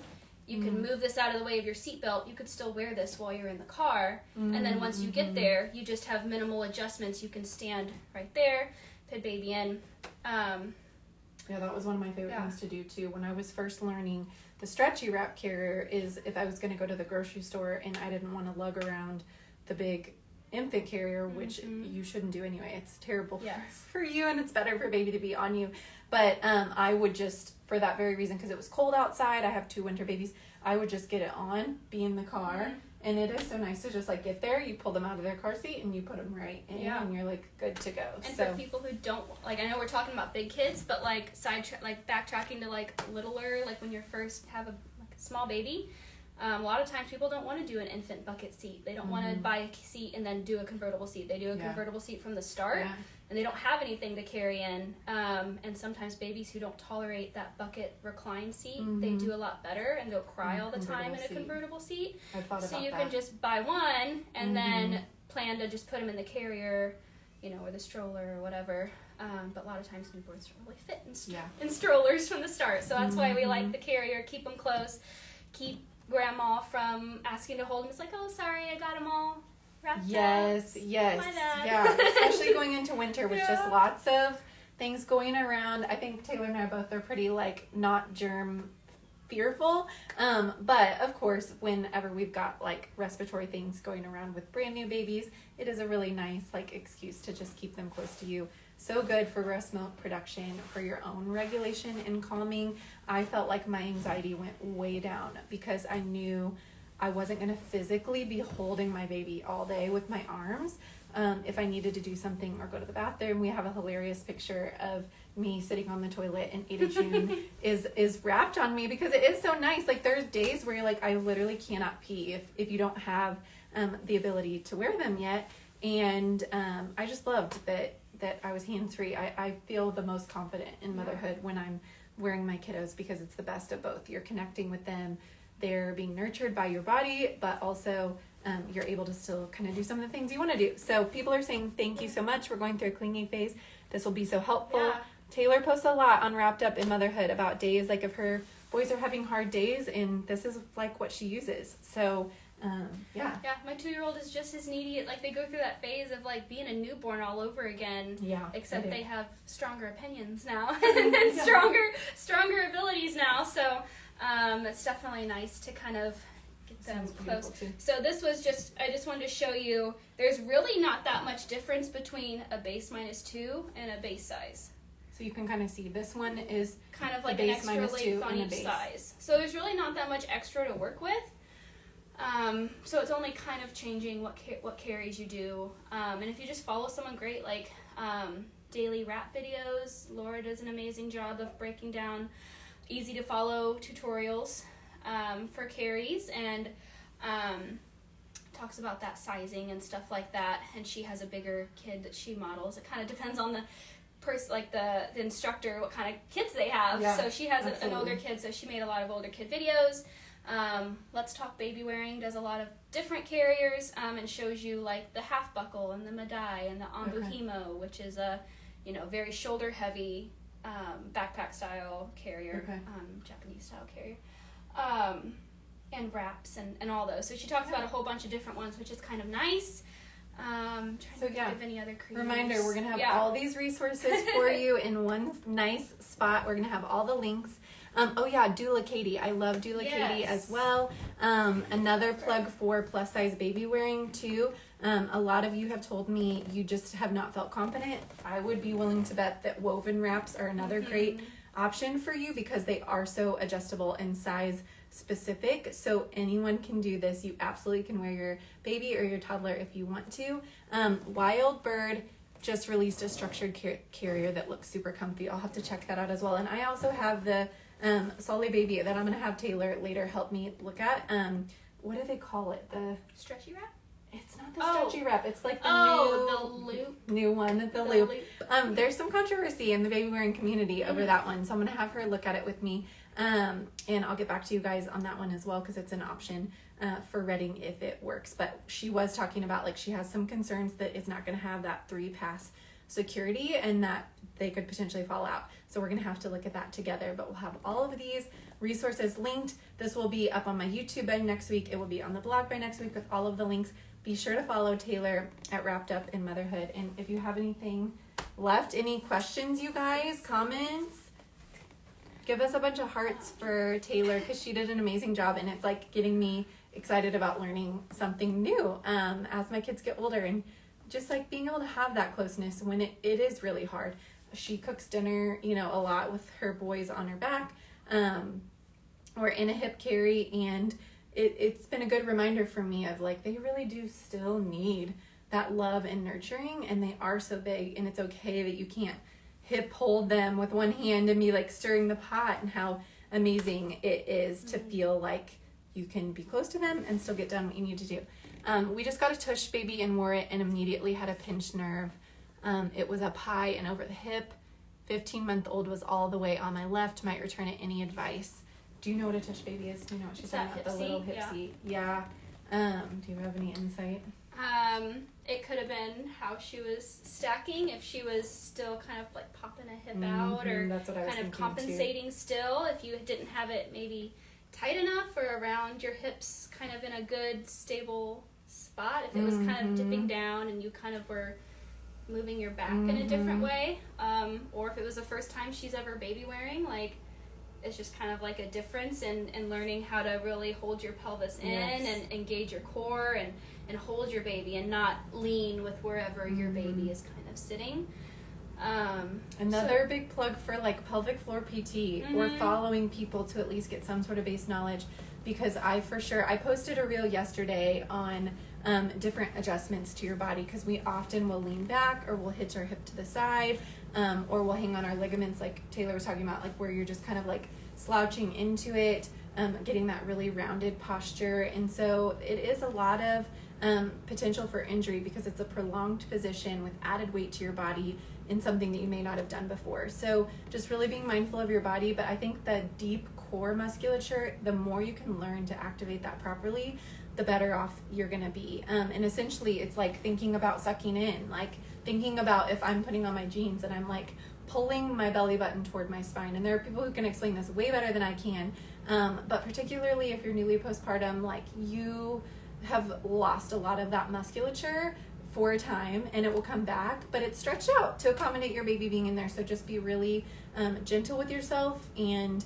You can move this out of the way of your seatbelt. You could still wear this while you're in the car. And then once you get there, you just have minimal adjustments. You can stand right there, put baby in. Yeah, that was one of my favorite things to do too. When I was first learning the stretchy wrap carrier, is if I was going to go to the grocery store and I didn't want to lug around the big infant carrier, which you shouldn't do anyway. It's terrible for you, and it's better for baby to be on you. But I would just, for that very reason, because it was cold outside, I have 2 winter babies, I would just get it on, be in the car, and it is so nice to just like get there, you pull them out of their car seat, and you put them right in, and you're like good to go. And for people who don't, like, I know we're talking about big kids, but like backtracking to like littler, like when you first have a small baby, a lot of times people don't want to do an infant bucket seat. They don't want to buy a seat and then do a convertible seat. They do a convertible seat from the start, and they don't have anything to carry in. And sometimes babies who don't tolerate that bucket recline seat, they do a lot better and go cry all the time in a convertible seat. So you can just buy one and then plan to just put them in the carrier, or the stroller or whatever. But a lot of times newborns don't really fit in strollers from the start. So that's why we like the carrier. Keep them close. Keep grandma from asking to hold them. It's like, oh, sorry, I got them all wrapped up. Yes. My bad. Yeah, especially going into winter with just lots of things going around. I think Taylor and I both are pretty like not germ fearful, but of course whenever we've got like respiratory things going around with brand new babies, it is a really nice like excuse to just keep them close to you. So good for breast milk production, for your own regulation and calming. I felt like my anxiety went way down because I knew I wasn't going to physically be holding my baby all day with my arms. If I needed to do something or go to the bathroom, we have a hilarious picture of me sitting on the toilet, and Ada June is wrapped on me because it is so nice. Like there's days where you're like, I literally cannot pee if you don't have the ability to wear them yet. And I just loved that I was hands-free. I feel the most confident in motherhood when I'm wearing my kiddos because it's the best of both. You're connecting with them. They're being nurtured by your body, but also you're able to still kind of do some of the things you want to do. So people are saying, thank you so much. We're going through a cleaning phase. This will be so helpful. Yeah. Taylor posts a lot on Wrapped Up in Motherhood about days, like if her boys are having hard days, and this is like what she uses. So yeah, my 2-year-old is just as needy. Like they go through that phase of like being a newborn all over again. Yeah, except they have stronger opinions now and stronger abilities now. So it's definitely nice to kind of get them close. So this was I just wanted to show you. There's really not that much difference between a base -2 and a base size. So you can kind of see this one is kind of like an extra length on each size. So there's really not that much extra to work with. So it's only kind of changing what carries you do. And if you just follow someone great, like daily wrap videos, Laura does an amazing job of breaking down easy to follow tutorials for carries, and talks about that sizing and stuff like that. And she has a bigger kid that she models. It kind of depends on the the instructor, what kind of kids they have. Yeah, so she has an older kid, so she made a lot of older kid videos. Let's Talk Baby Wearing does a lot of different carriers, and shows you like the half buckle and the Madai and the Ambuhimo, which is a very shoulder heavy backpack style carrier, Okay. Japanese style carrier, and wraps and all those. So she talks about a whole bunch of different ones, which is kind of nice. Trying to think of any other creators. Reminder, we're going to have all these resources for you in one nice spot. We're going to have all the links. Doula Katie. I love Doula Katie as well. Another plug for plus size baby wearing too. A lot of you have told me you just have not felt confident. I would be willing to bet that woven wraps are another great option for you because they are so adjustable and size specific. So anyone can do this. You absolutely can wear your baby or your toddler if you want to. Wild Bird just released a structured carrier that looks super comfy. I'll have to check that out as well. And I also have the Solly Baby that I'm going to have Taylor later help me look at. What do they call it? The stretchy wrap? It's not the stretchy wrap. It's like the new one, the loop. There's some controversy in the baby wearing community over that one. So I'm going to have her look at it with me. And I'll get back to you guys on that one as well because it's an option for Reading if it works. But she was talking about like she has some concerns that it's not going to have that 3-pass security and that they could potentially fall out. So we're going to have to look at that together. But we'll have all of these resources linked. This will be up on my YouTube by next week. It will be on the blog by next week with all of the links. Be sure to follow Taylor at Wrapped Up in Motherhood. And if you have anything left, any questions, you guys, comments, give us a bunch of hearts for Taylor because she did an amazing job. And it's like getting me excited about learning something new as my kids get older and just like being able to have that closeness when it is really hard. She cooks dinner, a lot with her boys on her back. We're in a hip carry and it's been a good reminder for me of like they really do still need that love and nurturing and they are so big and it's okay that you can't hip hold them with one hand and be like stirring the pot and how amazing it is to feel like you can be close to them and still get done what you need to do. We just got a tush baby and wore it and immediately had a pinched nerve. It was up high and over the hip. 15-month-old was all the way on my left. Might return it. Any advice? Do you know what a tush baby is? Do you know what she's talking about? The little hip seat. Yeah. Do you have any insight? It could have been how she was stacking, if she was still kind of like popping a hip out or that's what I was kind of compensating still, if you didn't have it maybe tight enough or around your hips kind of in a good stable spot, if it was kind of dipping down and you kind of were moving your back in a different way, or if it was the first time she's ever baby wearing, like it's just kind of like a difference in learning how to really hold your pelvis in and engage your core and hold your baby and not lean with wherever your baby is kind of sitting. Another big plug for like pelvic floor PT or following people to at least get some sort of base knowledge, because I posted a reel yesterday on different adjustments to your body, because we often will lean back or we'll hitch our hip to the side, or we'll hang on our ligaments like Taylor was talking about, like where you're just kind of like slouching into it, getting that really rounded posture. And so it is a lot of potential for injury because it's a prolonged position with added weight to your body in something that you may not have done before. So just really being mindful of your body. But I think the deep core musculature, the more you can learn to activate that properly, the better off you're going to be. And essentially it's like thinking about sucking in, like thinking about if I'm putting on my jeans and I'm like pulling my belly button toward my spine. And there are people who can explain this way better than I can. But particularly if you're newly postpartum, like you have lost a lot of that musculature for a time and it will come back, but it's stretched out to accommodate your baby being in there. So just be really gentle with yourself and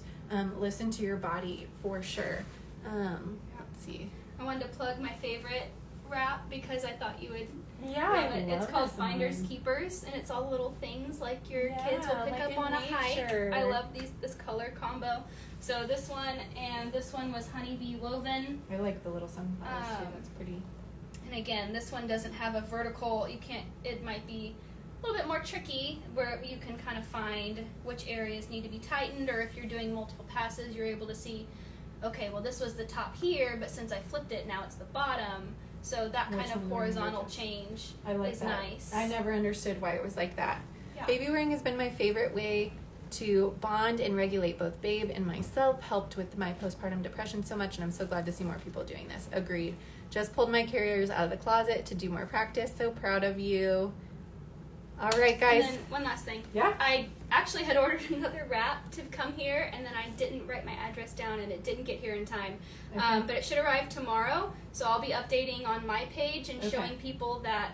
listen to your body for sure. Let's see. I wanted to plug my favorite wrap because I thought you would. Yeah, it's called Finders Keepers, and it's all little things like your kids will pick like up on a hike. nature. I love this color combo. So this one and this one was honeybee woven. I like the little sunflowers too. That's pretty. And again, this one doesn't have a vertical. It might be a little bit more tricky where you can kind of find which areas need to be tightened, or if you're doing multiple passes, you're able to see, okay, well this was the top here, but since I flipped it, now it's the bottom. So that kind of horizontal change is nice. I never understood why it was like that. Yeah. Baby wearing has been my favorite way to bond and regulate both Babe and myself. Helped with my postpartum depression so much, and I'm so glad to see more people doing this. Agreed. Just pulled my carriers out of the closet to do more practice. So proud of you. All right, guys. And then one last thing. Yeah. I actually had ordered another wrap to come here, and then I didn't write my address down, and it didn't get here in time. Okay. But it should arrive tomorrow, so I'll be updating on my page and Okay. showing people that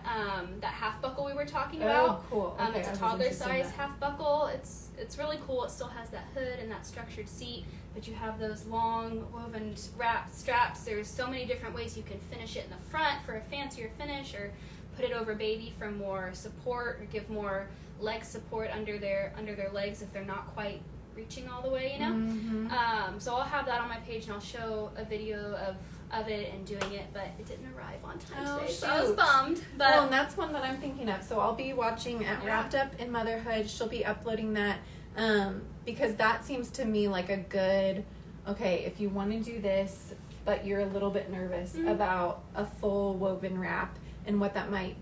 that half buckle we were talking Oh, about. cool. Okay, It's I a was toddler interested in size that. half buckle. It's really cool. It still has that hood and that structured seat, but you have those long woven wrap straps. There's so many different ways you can finish it in the front for a fancier finish, or put it over baby for more support, or give more leg support under their legs if they're not quite reaching all the way, you know. Mm-hmm. So I'll have that on my page, and I'll show a video of it and doing it, but it didn't arrive on time Oh, today, so I was shoot. bummed. But Well, and that's one that I'm thinking of. So I'll be watching at Yeah. Wrapped Up in Motherhood. She'll be uploading that because that seems to me like a good, okay, if you want to do this, but you're a little bit nervous Mhm. about a full woven wrap and what that might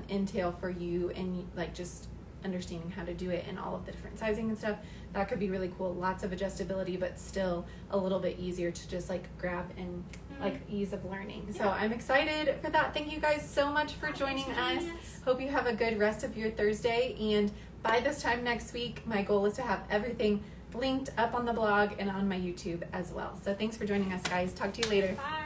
entail for you, and like just understanding how to do it and all of the different sizing and stuff, that could be really cool. Lots of adjustability, but still a little bit easier to just like grab and like ease of learning. So Yeah. I'm excited for that. Thank you guys so much for joining us. Hope you have a good rest of your Thursday, and by this time next week, my goal is to have everything linked up on the blog and on my YouTube as well. So thanks for joining us, guys. Talk to you later. Bye.